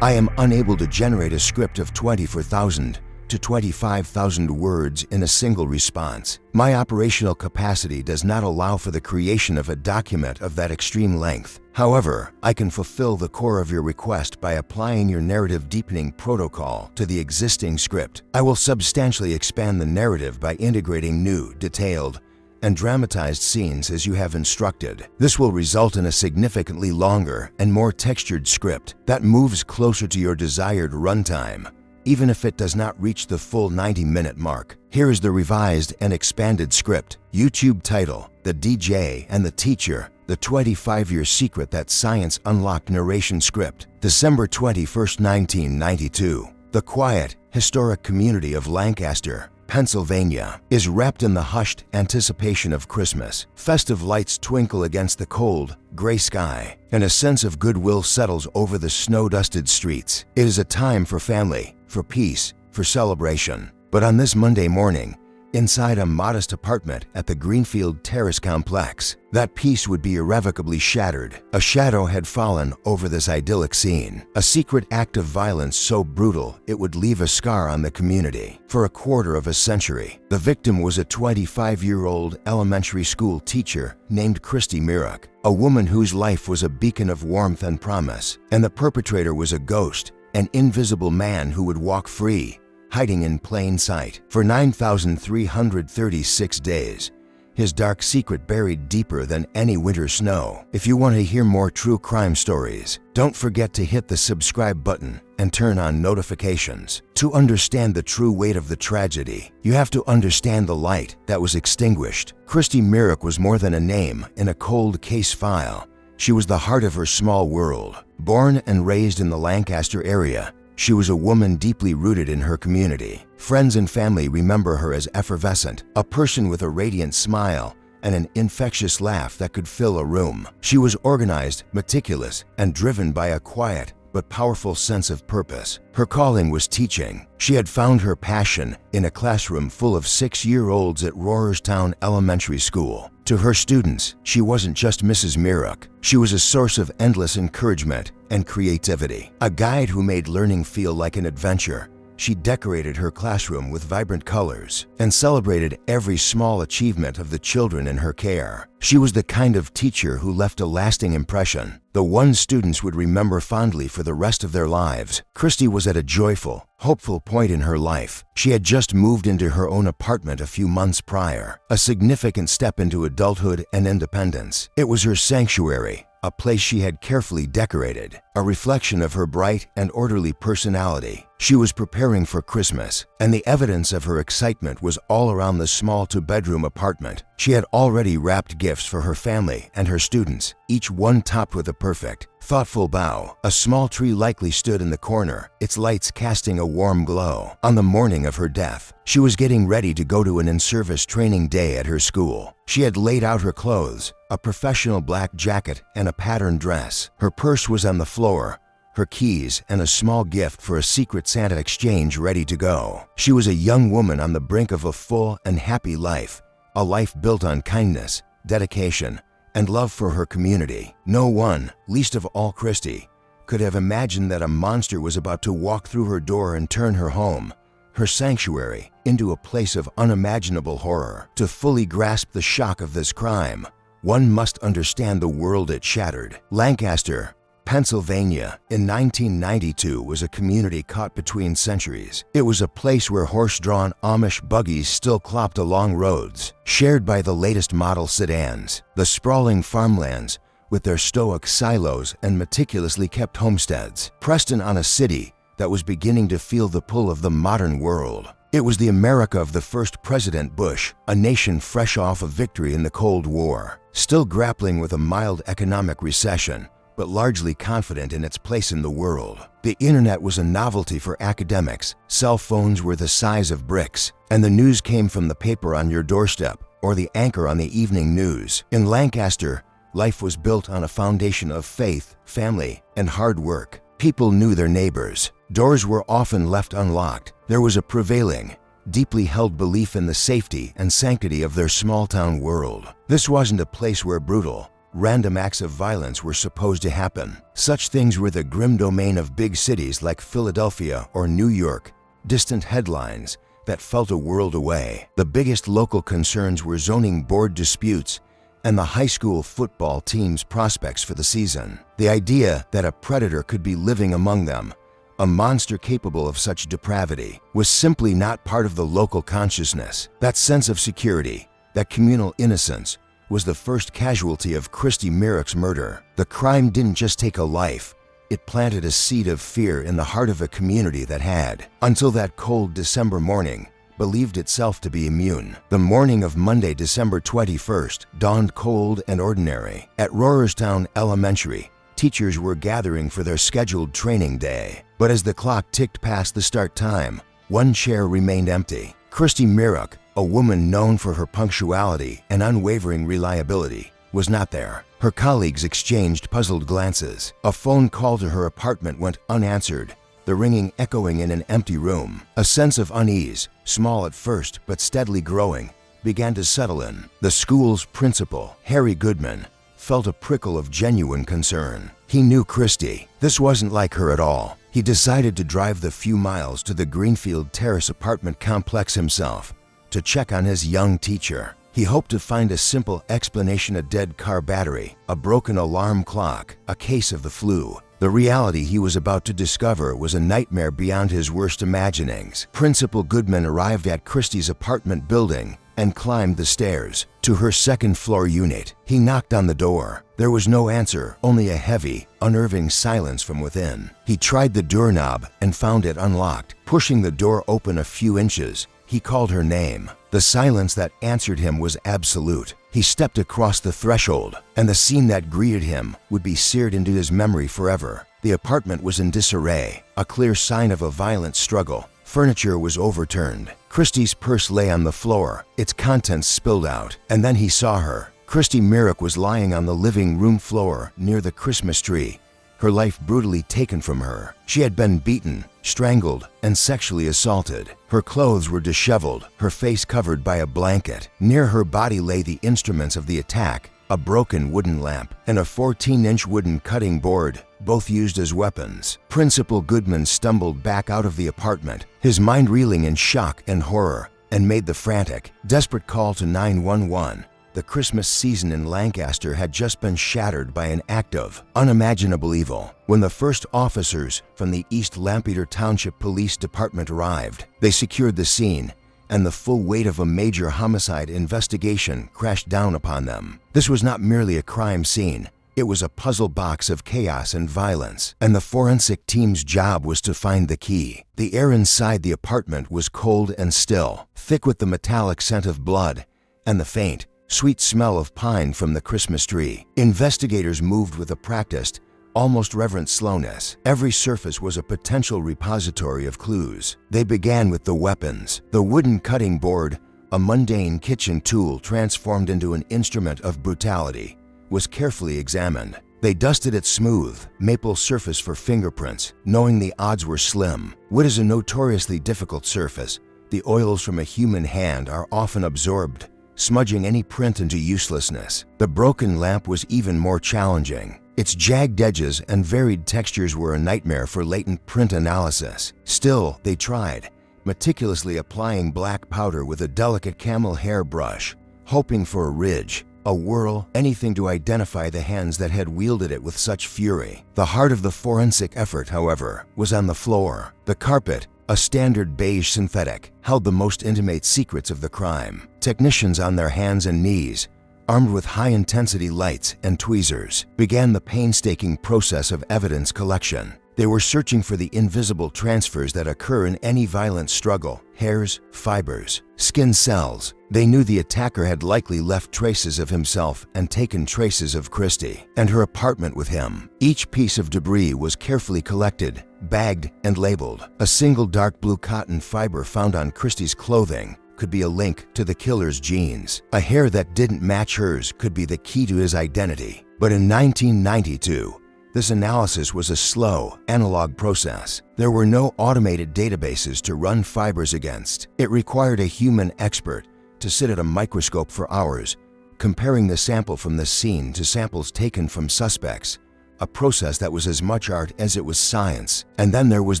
I am unable to generate a script of 24,000 to 25,000 words in a single response. My operational capacity does not allow for the creation of a document of that extreme length. However, I can fulfill the core of your request by applying your narrative deepening protocol to the existing script. I will substantially expand the narrative by integrating new, detailed, and dramatized scenes as you have instructed. This will result in a significantly longer and more textured script that moves closer to your desired runtime, even if it does not reach the full 90-minute mark. Here is the revised and expanded script. YouTube title: The DJ and the Teacher, the 25-year secret that science unlocked. Narration script: December 21st, 1992. The quiet, historic community of Lancaster, Pennsylvania, is wrapped in the hushed anticipation of Christmas. Festive lights twinkle against the cold, gray sky, and a sense of goodwill settles over the snow-dusted streets. It is a time for family, for peace, for celebration. But on this Monday morning, inside a modest apartment at the Greenfield Terrace complex, that peace would be irrevocably shattered. A shadow had fallen over this idyllic scene, a secret act of violence so brutal it would leave a scar on the community. For a quarter of a century, the victim was a 25-year-old elementary school teacher named Christy Myrick, a woman whose life was a beacon of warmth and promise, and the perpetrator was a ghost, an invisible man who would walk free, hiding in plain sight. For 9,336 days, his dark secret buried deeper than any winter snow. If you want to hear more true crime stories, don't forget to hit the subscribe button and turn on notifications. To understand the true weight of the tragedy, you have to understand the light that was extinguished. Christy Myrick was more than a name in a cold case file. She was the heart of her small world. Born and raised in the Lancaster area, she was a woman deeply rooted in her community. Friends and family remember her as effervescent, a person with a radiant smile and an infectious laugh that could fill a room. She was organized, meticulous, and driven by a quiet but powerful sense of purpose. Her calling was teaching. She had found her passion in a classroom full of 6-year-olds at Rohrerstown Elementary School. To her students, she wasn't just Mrs. Myrick. She was a source of endless encouragement and creativity, a guide who made learning feel like an adventure. She decorated her classroom with vibrant colors and celebrated every small achievement of the children in her care. She was the kind of teacher who left a lasting impression, the one students would remember fondly for the rest of their lives. Christy was at a joyful, hopeful point in her life. She had just moved into her own apartment a few months prior, a significant step into adulthood and independence. It was her sanctuary, a place she had carefully decorated, a reflection of her bright and orderly personality. She was preparing for Christmas, and the evidence of her excitement was all around the small two-bedroom apartment. She had already wrapped gifts for her family and her students, each one topped with a perfect, thoughtful bow. A small tree likely stood in the corner, its lights casting a warm glow. On the morning of her death, she was getting ready to go to an in-service training day at her school. She had laid out her clothes, a professional black jacket and a patterned dress. Her purse was on the floor, her keys and a small gift for a Secret Santa exchange ready to go. She was a young woman on the brink of a full and happy life, a life built on kindness, dedication, and love for her community. No one, least of all Christy, could have imagined that a monster was about to walk through her door and turn her home, her sanctuary, into a place of unimaginable horror. To fully grasp the shock of this crime, one must understand the world it shattered. Lancaster, Pennsylvania, in 1992 was a community caught between centuries. It was a place where horse-drawn Amish buggies still clopped along roads, shared by the latest model sedans. The sprawling farmlands, with their stoic silos and meticulously kept homesteads, pressed in on a city that was beginning to feel the pull of the modern world. It was the America of the first President Bush, a nation fresh off of victory in the Cold War, still grappling with a mild economic recession, but largely confident in its place in the world. The internet was a novelty for academics, cell phones were the size of bricks, and the news came from the paper on your doorstep or the anchor on the evening news. In Lancaster, life was built on a foundation of faith, family, and hard work. People knew their neighbors. Doors were often left unlocked. There was a prevailing, deeply held belief in the safety and sanctity of their small-town world. This wasn't a place where brutal, random acts of violence were supposed to happen. Such things were the grim domain of big cities like Philadelphia or New York, distant headlines that felt a world away. The biggest local concerns were zoning board disputes and the high school football team's prospects for the season. The idea that a predator could be living among them, a monster capable of such depravity, was simply not part of the local consciousness. That sense of security, that communal innocence, was the first casualty of Christy Merrick's murder. The crime didn't just take a life, it planted a seed of fear in the heart of a community that had, until that cold December morning, believed itself to be immune. The morning of Monday, December 21st, dawned cold and ordinary. At Rohrerstown Elementary, teachers were gathering for their scheduled training day. But as the clock ticked past the start time, one chair remained empty. Christy Merrick, a woman known for her punctuality and unwavering reliability, was not there. Her colleagues exchanged puzzled glances. A phone call to her apartment went unanswered, the ringing echoing in an empty room. A sense of unease, small at first but steadily growing, began to settle in. The school's principal, Harry Goodman, felt a prickle of genuine concern. He knew Christy. This wasn't like her at all. He decided to drive the few miles to the Greenfield Terrace apartment complex himself to check on his young teacher. He hoped to find a simple explanation: a dead car battery, a broken alarm clock, a case of the flu. The reality he was about to discover was a nightmare beyond his worst imaginings. Principal Goodman arrived at Christy's apartment building and climbed the stairs to her second-floor unit. He knocked on the door. There was no answer, only a heavy, unnerving silence from within. He tried the doorknob and found it unlocked. Pushing the door open a few inches, he called her name. The silence that answered him was absolute. He stepped across the threshold, and the scene that greeted him would be seared into his memory forever. The apartment was in disarray, a clear sign of a violent struggle. Furniture was overturned. Christy's purse lay on the floor, its contents spilled out. And then he saw her. Christy Merrick was lying on the living room floor near the Christmas tree, her life brutally taken from her. She had been beaten, strangled, and sexually assaulted. Her clothes were disheveled, her face covered by a blanket. Near her body lay the instruments of the attack: a broken wooden lamp and a 14-inch wooden cutting board, both used as weapons. Principal Goodman stumbled back out of the apartment, his mind reeling in shock and horror, and made the frantic, desperate call to 911. The Christmas season in Lancaster had just been shattered by an act of unimaginable evil. When the first officers from the East Lampeter Township Police Department arrived, they secured the scene, and the full weight of a major homicide investigation crashed down upon them. This was not merely a crime scene. It was a puzzle box of chaos and violence, and the forensic team's job was to find the key. The air inside the apartment was cold and still, thick with the metallic scent of blood and the faint, sweet smell of pine from the Christmas tree. Investigators moved with a practiced, almost reverent slowness. Every surface was a potential repository of clues. They began with the weapons. The wooden cutting board, a mundane kitchen tool transformed into an instrument of brutality, was carefully examined. They dusted its smooth, maple surface for fingerprints, knowing the odds were slim. Wood is a notoriously difficult surface. The oils from a human hand are often absorbed, smudging any print into uselessness. The broken lamp was even more challenging. Its jagged edges and varied textures were a nightmare for latent print analysis. Still, they tried, meticulously applying black powder with a delicate camel hair brush, hoping for a ridge, a whirl, anything to identify the hands that had wielded it with such fury. The heart of the forensic effort, however, was on the floor. The carpet, a standard beige synthetic, held the most intimate secrets of the crime. Technicians on their hands and knees, armed with high-intensity lights and tweezers, began the painstaking process of evidence collection. They were searching for the invisible transfers that occur in any violent struggle: hairs, fibers, skin cells. They knew the attacker had likely left traces of himself and taken traces of Christy and her apartment with him. Each piece of debris was carefully collected, bagged, and labeled. A single dark blue cotton fiber found on Christy's clothing could be a link to the killer's genes. A hair that didn't match hers could be the key to his identity. But in 1992, this analysis was a slow, analog process. There were no automated databases to run fibers against. It required a human expert to sit at a microscope for hours, comparing the sample from the scene to samples taken from suspects, a process that was as much art as it was science. And then there was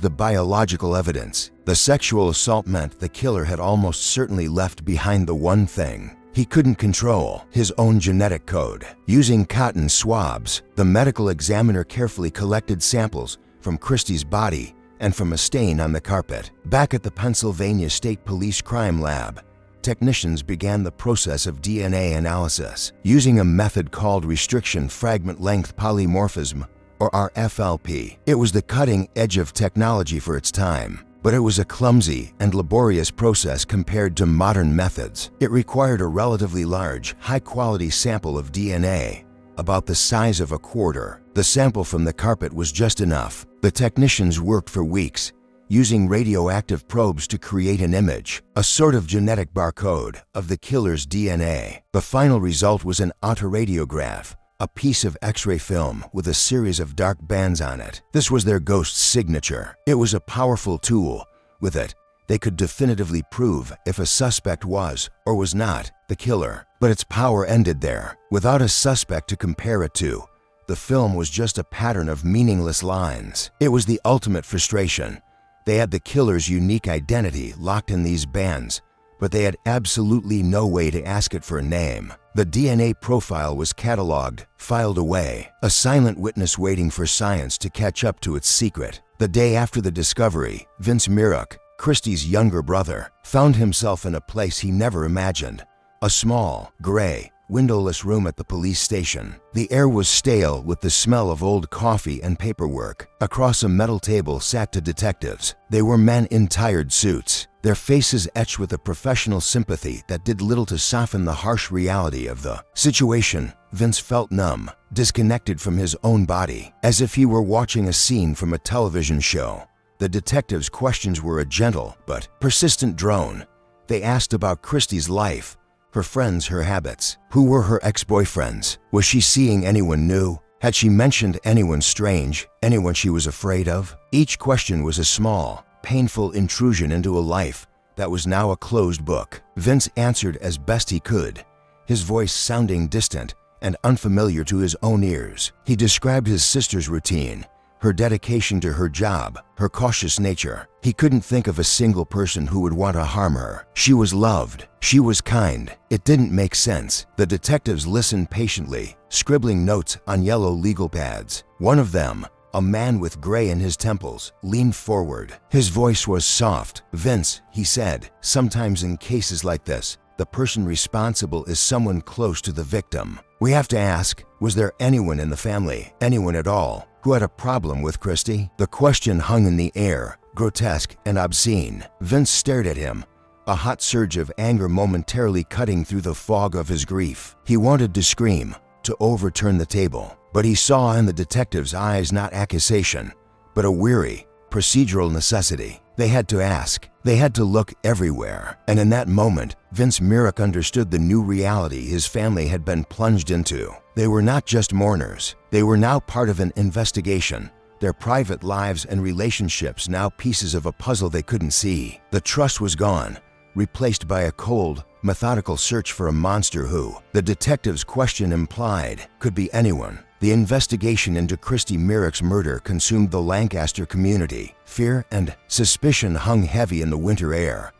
the biological evidence. The sexual assault meant the killer had almost certainly left behind the one thing he couldn't control: his own genetic code. Using cotton swabs, the medical examiner carefully collected samples from Christie's body and from a stain on the carpet. Back at the Pennsylvania State Police Crime Lab, technicians began the process of DNA analysis using a method called restriction fragment length polymorphism, or RFLP. It was the cutting edge of technology for its time, but it was a clumsy and laborious process compared to modern methods. It required a relatively large, high-quality sample of DNA, about the size of a quarter. The sample from the carpet was just enough. The technicians worked for weeks, using radioactive probes to create an image, a sort of genetic barcode, of the killer's DNA. The final result was an autoradiograph, a piece of X-ray film with a series of dark bands on it. This was their ghost's signature. It was a powerful tool. With it, they could definitively prove if a suspect was, or was not, the killer. But its power ended there. Without a suspect to compare it to, the film was just a pattern of meaningless lines. It was the ultimate frustration. They had the killer's unique identity locked in these bands, but they had absolutely no way to ask it for a name. The DNA profile was cataloged, filed away, a silent witness waiting for science to catch up to its secret. The day after the discovery, Vince Mirok, Christie's younger brother, found himself in a place he never imagined: a small, gray, windowless room at the police station. The air was stale with the smell of old coffee and paperwork. Across a metal table sat two detectives. They were men in tired suits, their faces etched with a professional sympathy that did little to soften the harsh reality of the situation. Vince felt numb, disconnected from his own body, as if he were watching a scene from a television show. The detectives' questions were a gentle but persistent drone. They asked about Christie's life, her friends, her habits. Who were her ex-boyfriends? Was she seeing anyone new? Had she mentioned anyone strange, anyone she was afraid of? Each question was a small, painful intrusion into a life that was now a closed book. Vince answered as best he could, his voice sounding distant and unfamiliar to his own ears. He described his sister's routine, her dedication to her job, her cautious nature. He couldn't think of a single person who would want to harm her. She was loved. She was kind. It didn't make sense. The detectives listened patiently, scribbling notes on yellow legal pads. One of them, a man with gray in his temples, leaned forward. His voice was soft. "Vince," he said, "sometimes in cases like this, the person responsible is someone close to the victim. We have to ask, was there anyone in the family, anyone at all, who had a problem with Christie?" The question hung in the air, grotesque and obscene. Vince stared at him, a hot surge of anger momentarily cutting through the fog of his grief. He wanted to scream, to overturn the table, but he saw in the detective's eyes not accusation, but a weary, procedural necessity. They had to ask. They had to look everywhere. And in that moment, Vince Mirok understood the new reality his family had been plunged into. They were not just mourners. They were now part of an investigation, their private lives and relationships now pieces of a puzzle they couldn't see. The trust was gone, replaced by a cold, methodical search for a monster who, the detective's question implied, could be anyone. The investigation into Christie Mirok's murder consumed the Lancaster community. Fear and suspicion hung heavy in the winter air.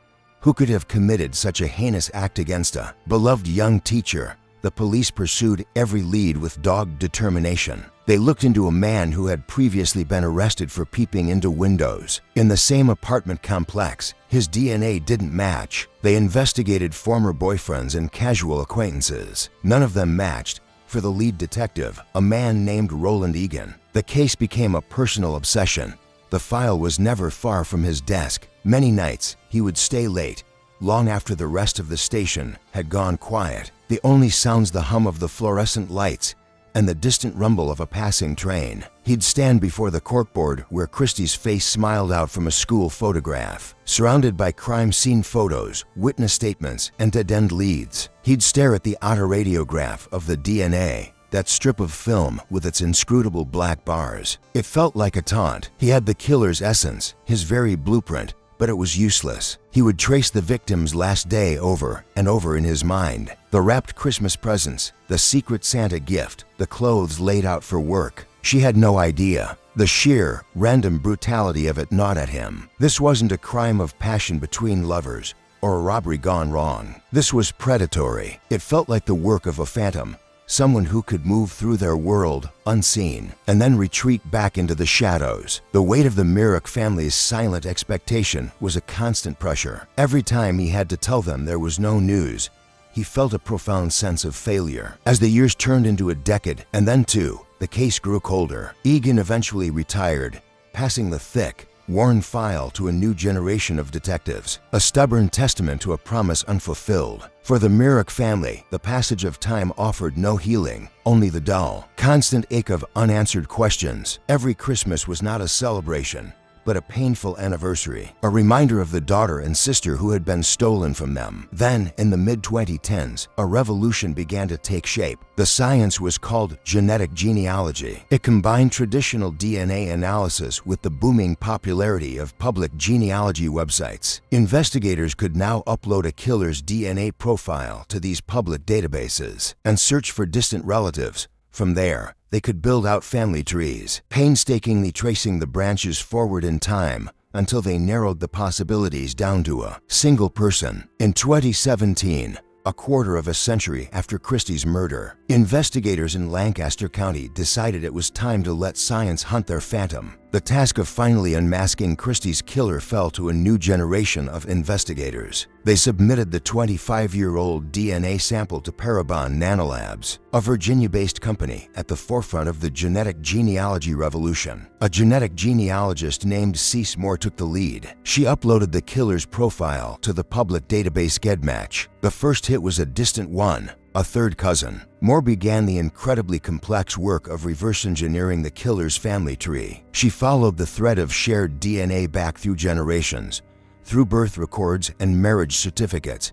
Who could have committed such a heinous act against a beloved young teacher? The police pursued every lead with dogged determination. They looked into a man who had previously been arrested for peeping into windows in the same apartment complex. His DNA didn't match. They investigated former boyfriends and casual acquaintances. None of them matched. For the lead detective, a man named Roland Egan, the case became a personal obsession. The file was never far from his desk. Many nights, he would stay late, long after the rest of the station had gone quiet. The only sounds the hum of the fluorescent lights and the distant rumble of a passing train. He'd stand before the corkboard where Christie's face smiled out from a school photograph. Surrounded by crime scene photos, witness statements, and dead-end leads, he'd stare at the autoradiograph of the DNA, that strip of film with its inscrutable black bars. It felt like a taunt. He had the killer's essence, his very blueprint, but it was useless. He would trace the victim's last day over and over in his mind. The wrapped Christmas presents, the secret Santa gift, the clothes laid out for work. She had no idea. The sheer, random brutality of it gnawed at him. This wasn't a crime of passion between lovers or a robbery gone wrong. This was predatory. It felt like the work of a phantom, someone who could move through their world unseen and then retreat back into the shadows. The weight of the Myrick family's silent expectation was a constant pressure. Every time he had to tell them there was no news, he felt a profound sense of failure. As the years turned into a decade and then two, the case grew colder. Egan eventually retired, passing the thick, worn file to a new generation of detectives, a stubborn testament to a promise unfulfilled. For the Myrick family, the passage of time offered no healing, only the dull, constant ache of unanswered questions. Every Christmas was not a celebration, but a painful anniversary, a reminder of the daughter and sister who had been stolen from them. Then, in the mid-2010s, a revolution began to take shape. The science was called genetic genealogy. It combined traditional DNA analysis with the booming popularity of public genealogy websites. Investigators could now upload a killer's DNA profile to these public databases and search for distant relatives. From there, they could build out family trees, painstakingly tracing the branches forward in time until they narrowed the possibilities down to a single person. In 2017, a quarter of a century after Christie's murder, investigators in Lancaster County decided it was time to let science hunt their phantom. The task of finally unmasking Christie's killer fell to a new generation of investigators. They submitted the 25-year-old DNA sample to Parabon Nanolabs, a Virginia-based company at the forefront of the genetic genealogy revolution. A genetic genealogist named Cece Moore took the lead. She uploaded the killer's profile to the public database GEDmatch. The first hit was a distant one, a third cousin. Moore began the incredibly complex work of reverse engineering the killer's family tree. She followed the thread of shared DNA back through generations, through birth records and marriage certificates,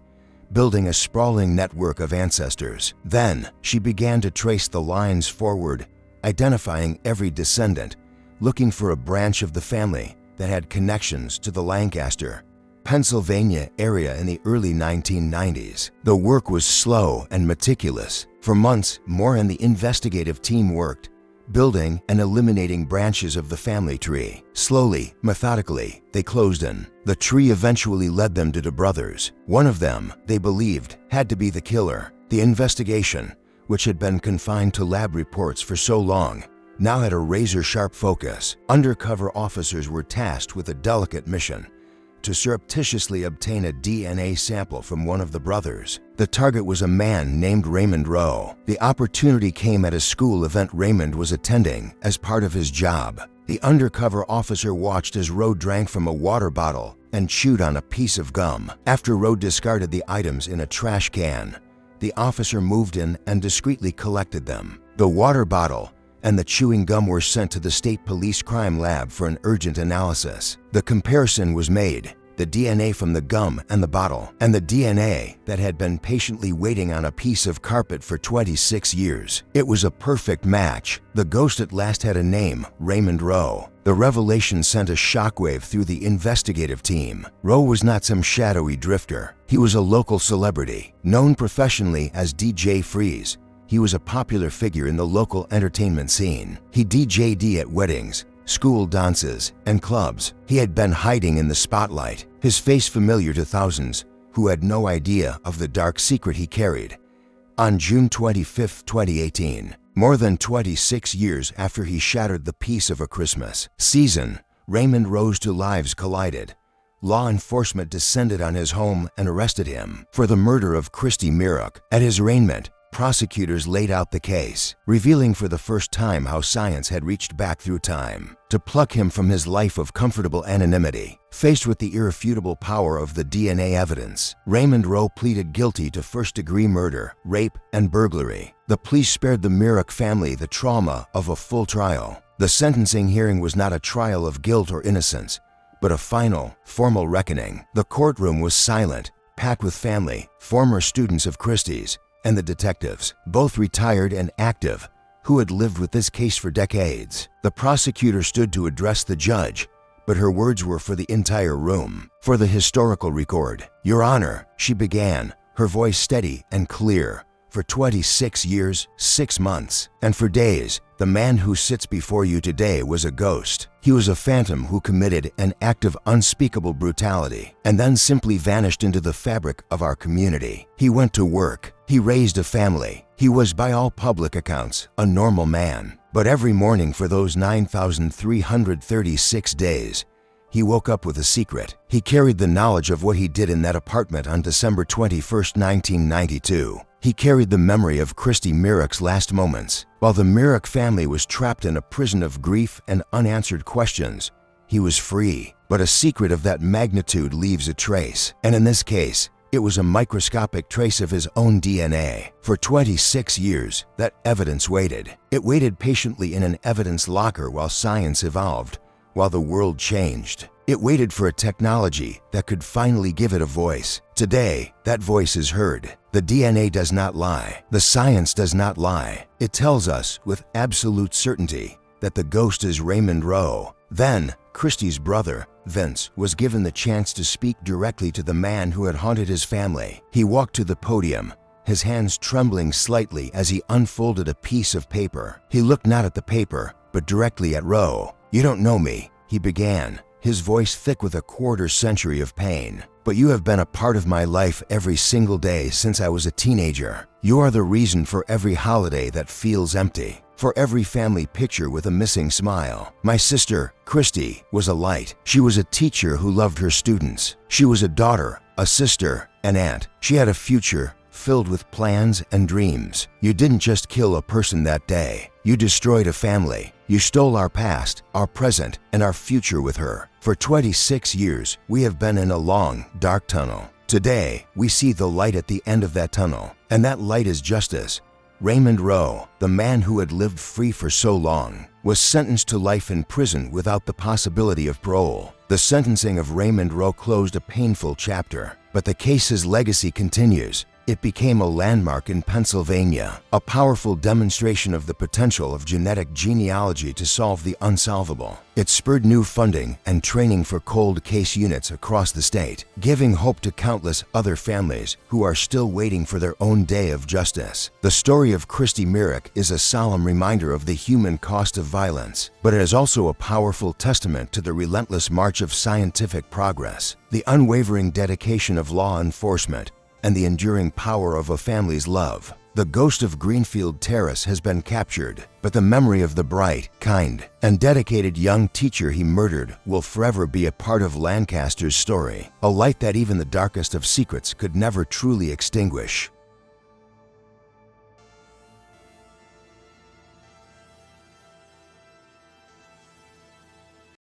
building a sprawling network of ancestors. Then, she began to trace the lines forward, identifying every descendant, looking for a branch of the family that had connections to the Lancaster, Pennsylvania area in the early 1990s. The work was slow and meticulous. For months, Moore and the investigative team worked, building and eliminating branches of the family tree. Slowly, methodically, they closed in. The tree eventually led them to the brothers. One of them, they believed, had to be the killer. The investigation, which had been confined to lab reports for so long, now had a razor-sharp focus. Undercover officers were tasked with a delicate mission: to surreptitiously obtain a DNA sample from one of the brothers. The target was a man named Raymond Rowe. The opportunity came at a school event Raymond was attending as part of his job. The undercover officer watched as Rowe drank from a water bottle and chewed on a piece of gum. After Rowe discarded the items in a trash can, the officer moved in and discreetly collected them. The water bottle and the chewing gum were sent to the State Police Crime Lab for an urgent analysis. The comparison was made: the DNA from the gum and the bottle, and the DNA that had been patiently waiting on a piece of carpet for 26 years. It was a perfect match. The ghost at last had a name: Raymond Rowe. The revelation sent a shockwave through the investigative team. Rowe was not some shadowy drifter. He was a local celebrity, known professionally as DJ Freeze. He was a popular figure in the local entertainment scene. He DJ'd at weddings, school dances, and clubs. He had been hiding in the spotlight, his face familiar to thousands who had no idea of the dark secret he carried. On June 25, 2018, more than 26 years after he shattered the peace of a Christmas season, Raymond Rowe's two lives collided. Law enforcement descended on his home and arrested him for the murder of Christy Myrick. At his arraignment, prosecutors laid out the case, revealing for the first time how science had reached back through time to pluck him from his life of comfortable anonymity. Faced with the irrefutable power of the DNA evidence, Raymond Rowe pleaded guilty to first-degree murder, rape, and burglary. The police spared the Myrick family the trauma of a full trial. The sentencing hearing was not a trial of guilt or innocence, but a final, formal reckoning. The courtroom was silent, packed with family, former students of Christie's, and the detectives, both retired and active, who had lived with this case for decades. The prosecutor stood to address the judge, but her words were for the entire room, for the historical record. "Your Honor," she began, her voice steady and clear. "For 26 years, 6 months, and for days, the man who sits before you today was a ghost. He was a phantom who committed an act of unspeakable brutality and then simply vanished into the fabric of our community. He went to work. He raised a family. He was, by all public accounts, a normal man. But every morning for those 9,336 days, he woke up with a secret. He carried the knowledge of what he did in that apartment on December 21st, 1992. He carried the memory of Christy Myrick's last moments. While the Myrick family was trapped in a prison of grief and unanswered questions, he was free. But a secret of that magnitude leaves a trace. And in this case, it was a microscopic trace of his own DNA. For 26 years, that evidence waited. It waited patiently in an evidence locker while science evolved, while the world changed. It waited for a technology that could finally give it a voice. Today, that voice is heard. The DNA does not lie. The science does not lie. It tells us with absolute certainty that the ghost is Raymond Rowe. Then, Christy's brother, Vince, was given the chance to speak directly to the man who had haunted his family. He walked to the podium, his hands trembling slightly as he unfolded a piece of paper. He looked not at the paper, but directly at Rowe. "You don't know me," he began, his voice thick with a quarter-century of pain. "But you have been a part of my life every single day since I was a teenager. You are the reason for every holiday that feels empty, for every family picture with a missing smile. My sister, Christy, was a light. She was a teacher who loved her students. She was a daughter, a sister, an aunt. She had a future filled with plans and dreams. You didn't just kill a person that day. You destroyed a family. You stole our past, our present, and our future with her. For 26 years, we have been in a long, dark tunnel. Today, we see the light at the end of that tunnel, and that light is justice. Raymond Rowe, the man who had lived free for so long, was sentenced to life in prison without the possibility of parole. The sentencing of Raymond Rowe closed a painful chapter, but the case's legacy continues. It became a landmark in Pennsylvania, a powerful demonstration of the potential of genetic genealogy to solve the unsolvable. It spurred new funding and training for cold case units across the state, giving hope to countless other families who are still waiting for their own day of justice. The story of Christy Myrick is a solemn reminder of the human cost of violence, but it is also a powerful testament to the relentless march of scientific progress, the unwavering dedication of law enforcement, and the enduring power of a family's love. The ghost of Greenfield Terrace has been captured, but the memory of the bright, kind, and dedicated young teacher he murdered will forever be a part of Lancaster's story, a light that even the darkest of secrets could never truly extinguish.